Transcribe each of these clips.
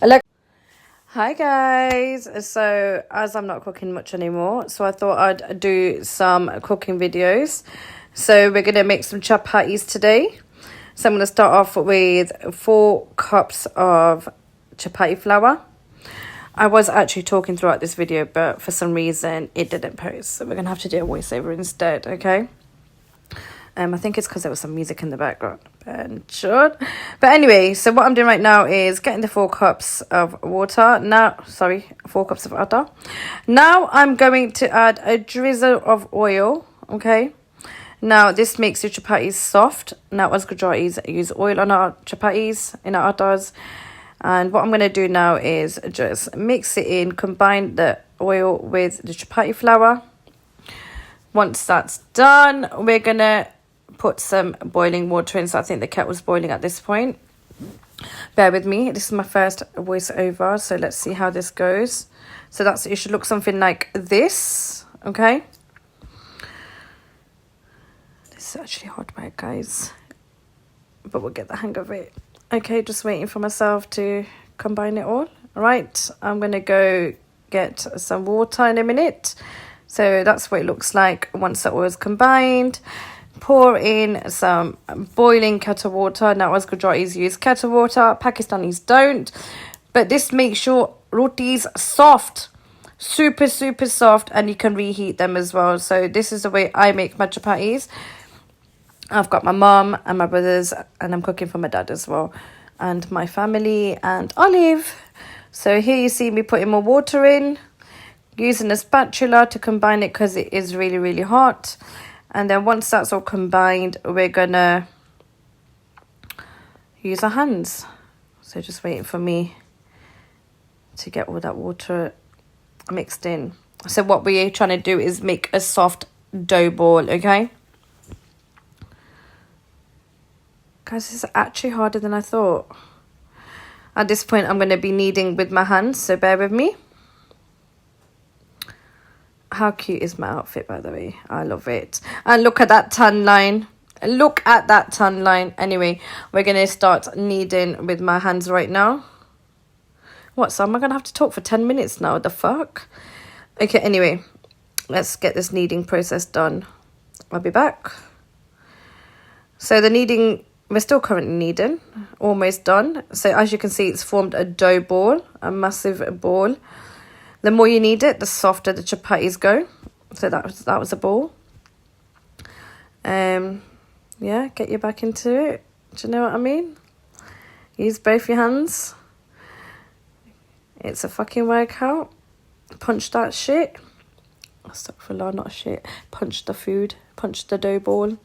Alexa. Hi guys, so as I'm not cooking much anymore, so I thought I'd do some cooking videos. So we're gonna make some chapatis today. So I'm gonna start off with 4 cups of chapati flour. I was actually talking throughout this video, but for some reason it didn't post, so we're gonna have to do a voiceover instead. Okay. I think it's because there was some music in the background. But anyway, so what I'm doing right now is getting the 4 cups of water. 4 cups of water. Now I'm going to add a drizzle of oil. Okay. Now this makes your chapatis soft. Now as Gujaratis use oil on our chapatis, in our attas. And what I'm going to do now is just mix it in, combine the oil with the chapati flour. Once that's done, we're going to put some boiling water in. So I think the kettle's boiling at this point. Bear with me. This is my first voiceover. So let's see how this goes. So it should look something like this. Okay. This is actually hard work, guys. But we'll get the hang of it. Okay, just waiting for myself to combine it all. All right. I'm going to go get some water in a minute. So that's what it looks like once the oil is combined. Pour in some boiling kettle water. Now, as Gujaratis use kettle water, Pakistanis don't. But this makes your rotis soft. Super, super soft. And you can reheat them as well. So this is the way I make my chapatis. I've got my mum and my brothers. And I'm cooking for my dad as well. And my family and Olive. So here you see me putting more water in. Using a spatula to combine it because it is really, really hot. And then once that's all combined, we're going to use our hands. So just waiting for me to get all that water mixed in. So what we're trying to do is make a soft dough ball, okay? Guys, this is actually harder than I thought. At this point, I'm going to be kneading with my hands, so bear with me. How cute is my outfit, by the way? I love it. And look at that tan line. Look at that tan line. Anyway, we're going to start kneading with my hands right now. What, so am I going to have to talk for 10 minutes now? The fuck? Okay, anyway. Let's get this kneading process done. I'll be back. So the kneading, we're still currently kneading. Almost done. So as you can see, it's formed a dough ball. A massive ball. The more you knead it, the softer the chapatis go. So that was a ball. Yeah, get you back into it. Do you know what I mean? Use both your hands. It's a fucking workout. Punch that shit. Astaghfirullah, not shit. Punch the food. Punch the dough ball.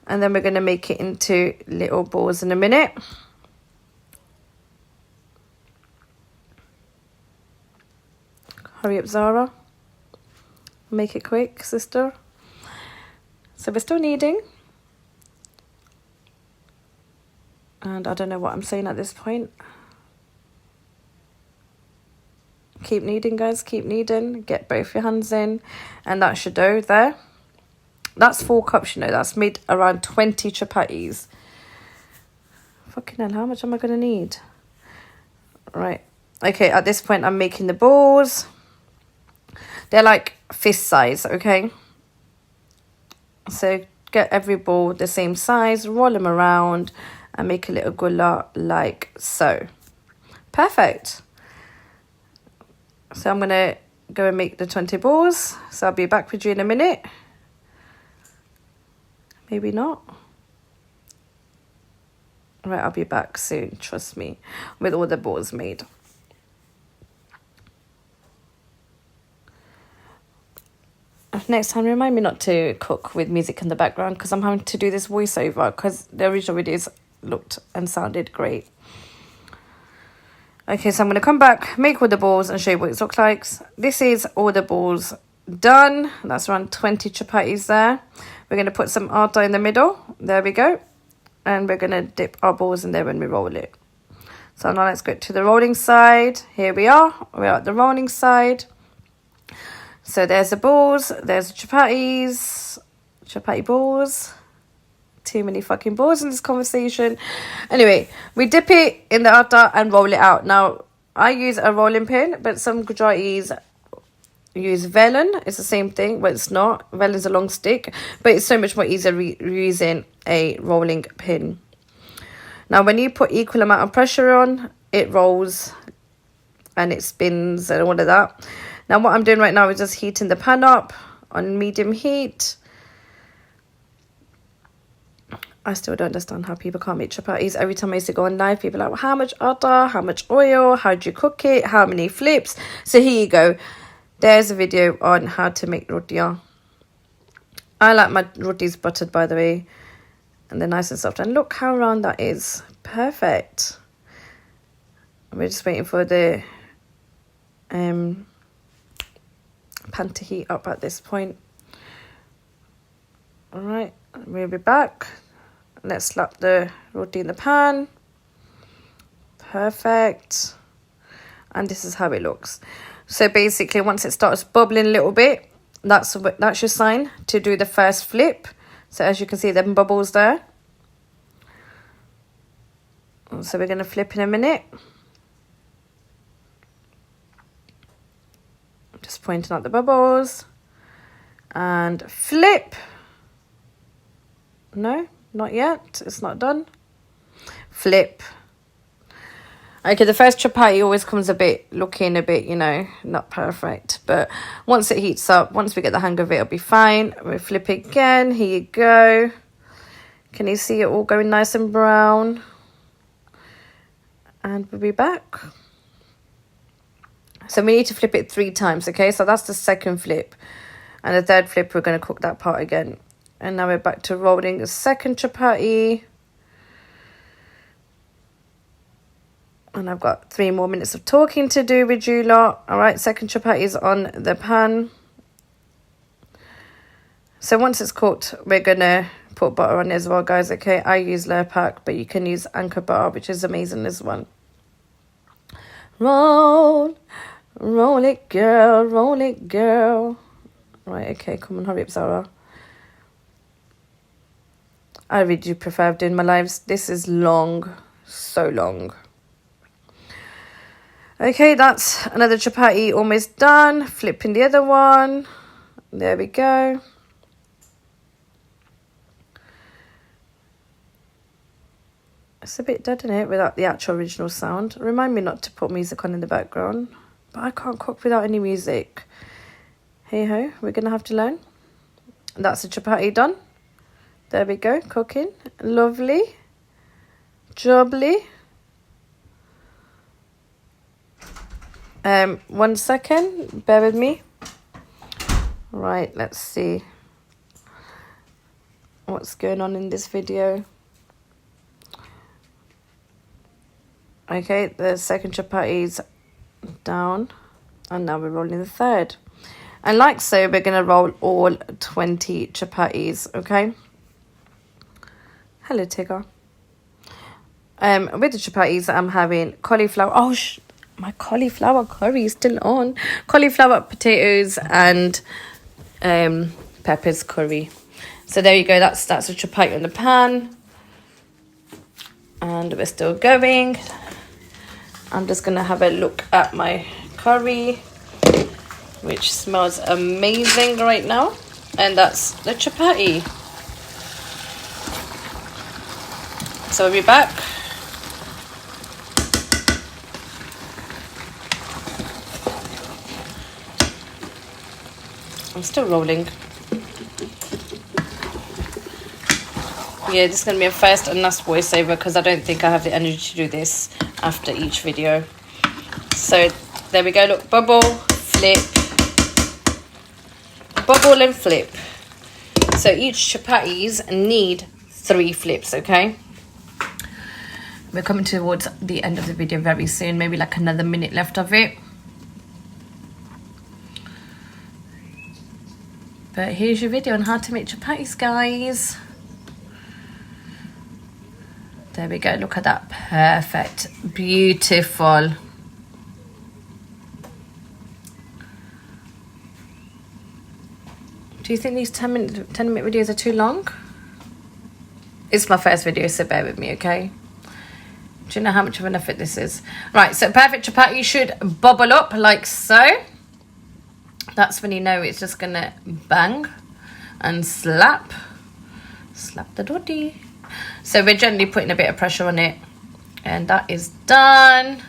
And then we're going to make it into little balls in a minute. Hurry up, Zara. Make it quick, sister. So we're still kneading. And I don't know what I'm saying at this point. Keep kneading, guys. Keep kneading. Get both your hands in. And that's your dough there. That's 4 cups, you know. That's made around 20 chapatis. Fucking hell, how much am I going to need? Right. Okay, at this point, I'm making the balls. They're like fist size, okay? So get every ball the same size, roll them around, and make a little gulla like so. Perfect. So I'm going to go and make the 20 balls. So I'll be back with you in a minute. Maybe not. Right, I'll be back soon, trust me, with all the balls made. Next time, remind me not to cook with music in the background because I'm having to do this voiceover because the original videos looked and sounded great. Okay, so I'm going to come back, make all the balls and show you what it looks like. This is all the balls done. That's around 20 chapatis there. We're going to put some atta in the middle. There we go. And we're going to dip our balls in there when we roll it. So now let's go to the rolling side. Here we are. We're at the rolling side. So there's the balls, there's the chapatis, chapati balls. Too many fucking balls in this conversation. Anyway, we dip it in the atta and roll it out. Now, I use a rolling pin, but some Gujaratis use vellum. It's the same thing, but it's not. Vellum's a long stick, but it's so much more easier using a rolling pin. Now, when you put equal amount of pressure on, it rolls and it spins and all of that. Now, what I'm doing right now is just heating the pan up on medium heat. I still don't understand how people can't make chapatis. Every time I used to go on live, people are like, well, how much atta, how much oil, how do you cook it, how many flips? So here you go. There's a video on how to make roti. I like my rotis buttered, by the way. And they're nice and soft. And look how round that is. Perfect. We're just waiting for the pan to heat up at this point. All right, we'll be back. Let's slap the roti in the pan. Perfect. And this is how it looks. So basically, once it starts bubbling a little bit, that's your sign to do the first flip. So as you can see, them bubbles there. So we're going to flip in a minute. Just pointing out the bubbles. And flip. No, not yet. It's not done. Flip. Okay, the first chapati always comes looking a bit, you know, not perfect. But once it heats up, once we get the hang of it, it'll be fine. We'll flip it again. Here you go. Can you see it all going nice and brown? And we'll be back. So we need to flip it 3 times, okay? So that's the second flip. And the third flip, we're going to cook that part again. And now we're back to rolling the second chapati. And I've got 3 more minutes of talking to do with you lot. All right, second chapati is on the pan. So once it's cooked, we're going to put butter on it as well, guys, okay? I use Lurpak, but you can use Anchor butter, which is amazing as well. Roll, roll it, girl, roll it, girl. Right, okay, come on, hurry up, Zara. I really do prefer doing my lives. This is long, so long. Okay, that's another chapati almost done. Flipping the other one. There we go. It's a bit dead, isn't it, without the actual original sound. Remind me not to put music on in the background. But I can't cook without any music. Hey ho, we're going to have to learn. That's the chapati done. There we go, cooking. Lovely. Jubbly. 1 second, bear with me. Right, let's see what's going on in this video. Okay, the second chapati's down, and now we're rolling the third. And like so, we're going to roll all 20 chapatis, okay? Hello, Tigger. With the chapatis, I'm having cauliflower. Oh, my cauliflower curry is still on. Cauliflower, potatoes, and peppers curry. So there you go. That's a chapati on the pan. And we're still going. I'm just going to have a look at my curry, which smells amazing right now. And that's the chapati. So we'll be back. I'm still rolling. Yeah, this is going to be a first and last voiceover because I don't think I have the energy to do this after each video. So there we go. Look, bubble, flip, bubble and flip. So each chapatis need 3 flips, okay? We're coming towards the end of the video very soon. Maybe like another minute left of it. But here's your video on how to make chapatis, guys. There we go. Look at that. Perfect. Beautiful. Do you think these 10-minute videos are too long? It's my first video, so bear with me, okay? Do you know how much of an effort this is? Right, so perfect chapati should bubble up like so. That's when you know it's just gonna bang and slap the roti. So we're gently putting a bit of pressure on it, and that is done.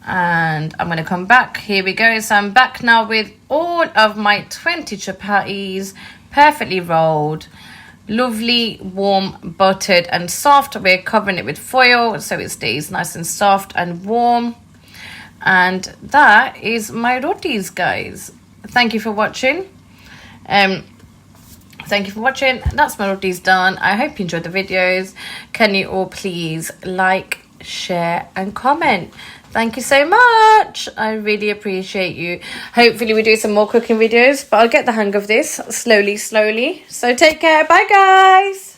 And I'm gonna come back. Here we go. So I'm back now with all of my 20 chapatis, perfectly rolled, lovely, warm, buttered and soft. We're covering it with foil so it stays nice and soft and warm. And that is my rotis, guys. Thank you for watching. Thank you for watching. That's my rotis done. I hope you enjoyed the videos. Can you all please like, share and comment? Thank you so much. I really appreciate you. Hopefully we do some more cooking videos, but I'll get the hang of this slowly. So take care. Bye, guys.